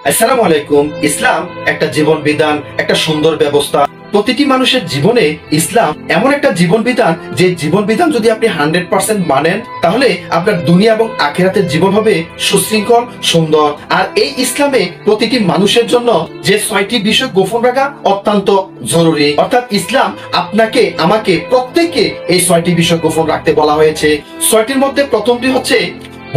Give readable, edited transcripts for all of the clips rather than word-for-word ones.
আসসালামু আলাইকুম। ইসলাম একটা জীবন বিধান, একটা সুন্দর ব্যবস্থা। প্রতিটি মানুষের জীবনে ইসলাম এমন একটা জীবন বিধান, যে জীবন বিধান যদি আপনি 100% মানেন, তাহলে আপনার দুনিয়া এবং আখিরাতের জীবন হবে সুশৃঙ্খল, সুন্দর। আর এই ইসলামে প্রতিটি মানুষের জন্য যে 6টি বিষয় গোপন রাখা অত্যন্ত জরুরি। অর্থাৎ ইসলাম আপনাকে, আমাকে, প্রত্যেককে এই 6টি বিষয় গোপন রাখতে বলা হয়েছে। 6টির মধ্যে প্রথমটি হচ্ছে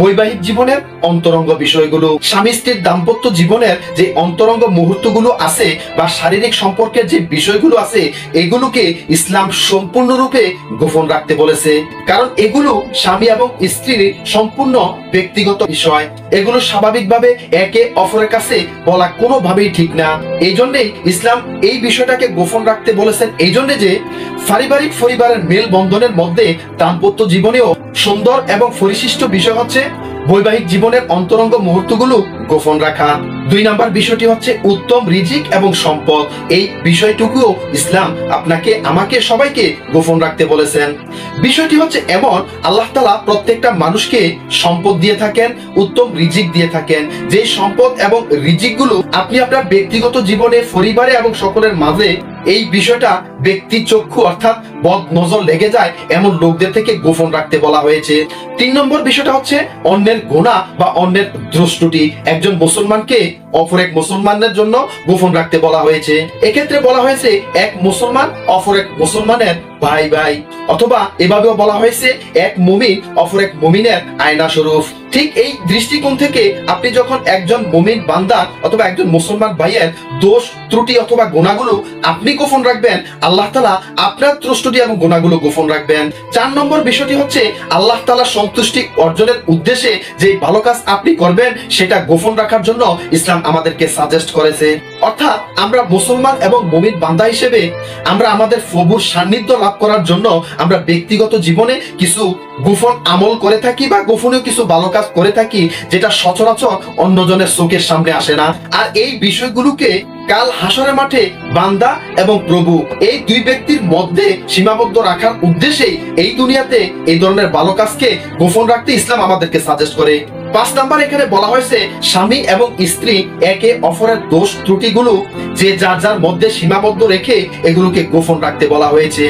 বৈবাহিক জীবনের অন্তরঙ্গ বিষয়গুলো। স্বামী স্ত্রীর দাম্পত্য জীবনের যে অন্তরঙ্গ মুহূর্তগুলো আছে বা শারীরিক সম্পর্কের যে বিষয়গুলো আছে, এগুলোকে ইসলাম সম্পূর্ণরূপে গোপন রাখতে বলেছে। কারণ এগুলো স্বামী এবং স্ত্রীর সম্পূর্ণ ব্যক্তিগত বিষয়। এগুলো স্বাভাবিকভাবে একে অপরের কাছে বলা কোনোভাবেই ঠিক না। এই জন্যই ইসলাম এই বিষয়টাকে গোপন রাখতে বলেছেন। এই জন্য যে পারিবারিক পরিবারের মেল বন্ধনের মধ্যে দাম্পত্য জীবনেও সুন্দর এবং পরিশিষ্ট বিষয় হচ্ছে বৈবাহিক জীবনের অন্তরঙ্গ মুহূর্তগুলো গোপন রাখা। 2 নম্বর বিষয়টি হচ্ছে উত্তম রিজিক এবং সম্পদ। এই বিষয়টুকুও ইসলাম আপনাকে, আমাকে, সবাইকে গোপন রাখতে বলেছেন। বিষয়টি হচ্ছে এমন, আল্লাহ তাআলা প্রত্যেকটা মানুষকে সম্পদ দিয়ে থাকেন, উত্তম রিজিক দিয়ে থাকেন। যে সম্পদ এবং রিজিকগুলো আপনি আপনার ব্যক্তিগত জীবনে, পরিবারে এবং সকলের মাঝে এই বিষয়টা ব্যক্তি চক্ষু অর্থাৎ বদ নজর লেগে যায় এমন লোকদের থেকে গোপন রাখতে বলা হয়েছে। 3 নম্বর বিষয়টা হচ্ছে অন্যের গুনাহ বা অন্যের দ্রষ্টুটি একজন মুসলমানকে অপর এক মুসলমানের জন্য গোপন রাখতে বলা হয়েছে। এক্ষেত্রে বলা হয়েছে এক মুসলমান অপর এক মুসলমানের ভাই ভাই, অথবা এভাবেও বলা হয়েছে এক মুমিন অপর এক মুমিনের আয়না স্বরূপ। ঠিক এই দৃষ্টিকোণ থেকে আপনি যখন একজন মুমিন বান্দা অথবা একজন মুসলমান ভাইয়ের দোষ ত্রুটি অথবা গুনাহগুলো আপনি গোপন রাখবেন, আল্লাহ তাআলা আপনার ত্রুটি এবং গুনাহগুলো গোপন রাখবেন। 4 নম্বর বিষয়টি হচ্ছে আল্লাহ তাআলার সন্তুষ্টি অর্জনের উদ্দেশ্যে যে ভালো কাজ আপনি করবেন সেটা গোপন রাখার জন্য ইসলাম আমাদেরকে সাজেস্ট করেছে। অর্থাৎ আমরা মুসলমান এবং মুমিন বান্দা হিসেবে আমরা আমাদের প্রভুর সান্নিধ্য লাভ করার জন্য আমরা ব্যক্তিগত জীবনে কিছু গোপন আমল করে থাকি বা গোপনীয় কিছু ভালো কাজ করে থাকি, যেটা সচরাচর অন্যজনের চোখের সামনে আসে না। আর এই বিষয়গুলোকে কাল হাসরের মাঠে বান্দা এবং প্রভু এই 2 ব্যক্তির মধ্যে সীমাবদ্ধ রাখার উদ্দেশ্যে এই দুনিয়াতে এই ধরনের ভালো কাজকে গোপন রাখতে ইসলাম আমাদেরকে সাজেস্ট করে। 5 নাম্বার এখানে বলা হয়েছে স্বামী এবং স্ত্রী একে অপরের দোষ ত্রুটিগুলো যে যার যার মধ্যে সীমাবদ্ধ রেখে এগুলোকে গোপন রাখতে বলা হয়েছে।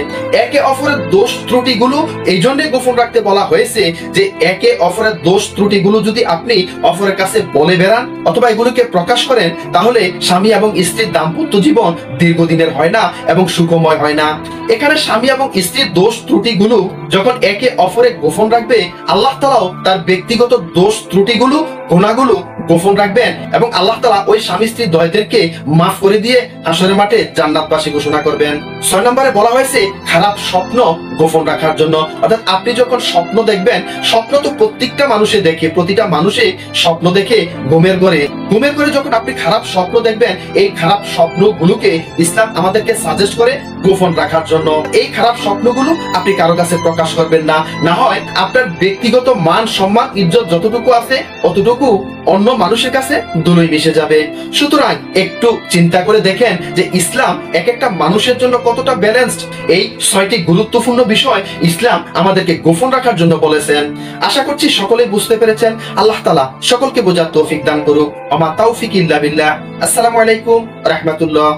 একে অপরের দোষ ত্রুটিগুলো এই জন্য গোপন রাখতে বলা হয়েছে যে একে অপরের দোষ ত্রুটিগুলো যদি আপনি অপরের কাছে বলে বেড়ান অথবা এগুলোকে প্রকাশ করেন, তাহলে স্বামী এবং স্ত্রীর দাম্পত্য জীবন দীর্ঘদিনের হয় না এবং সুখময় হয় না। এখানে স্বামী এবং স্ত্রীর দোষ ত্রুটিগুলো যখন একে অপরে গোপন রাখবে, আল্লাহ তাআলাও তার ব্যক্তিগত দোষ ত্রুটিগুলো, গুনাহগুলো গোপন রাখবেন এবং আল্লাহ তাআলা ওই স্বামী স্ত্রী দ্বয়দেরকে মাফ করে দিয়ে হাসরের মাঠে জান্নাতবাসী ঘোষণা করবেন। 6 নম্বরে বলা হয়েছে খারাপ স্বপ্ন গোপন রাখার জন্য। অর্থাৎ আপনি যখন স্বপ্ন দেখবেন, স্বপ্ন তো প্রত্যেকটা মানুষে দেখে, প্রতিটা মানুষে স্বপ্ন দেখে ঘুমের ঘরে যখন আপনি খারাপ স্বপ্ন দেখবেন, এই খারাপ স্বপ্নগুলোকে ইসলাম আমাদেরকে সাজেস্ট করে গোপন রাখার জন্য। এই খারাপ স্বপ্নগুলো আপনি কারো কাছে প্রকাশ করবেন না, না হয় আপনার ব্যক্তিগত মান সম্মান ইজ্জত যতটুকু আছে অতটুকু অন্য মানুষের কাছে ধুলোয় মিশে যাবে। সুতরাং একটু চিন্তা করে দেখেন যে ইসলাম এক একটা মানুষের জন্য কতটা ব্যালেন্সড। এই 6টি গুরুত্বপূর্ণ বিষয় ইসলাম আমাদেরকে গোপন রাখার জন্য বলেছেন। আশা করছি সকলেই বুঝতে পেরেছেন। আল্লাহ তাআলা সকলকে বোঝার তৌফিক দান করুক। ওমা তাওফিক ইল্লা বিল্লাহ। আসসালামু আলাইকুম রাহমাতুল্লাহ।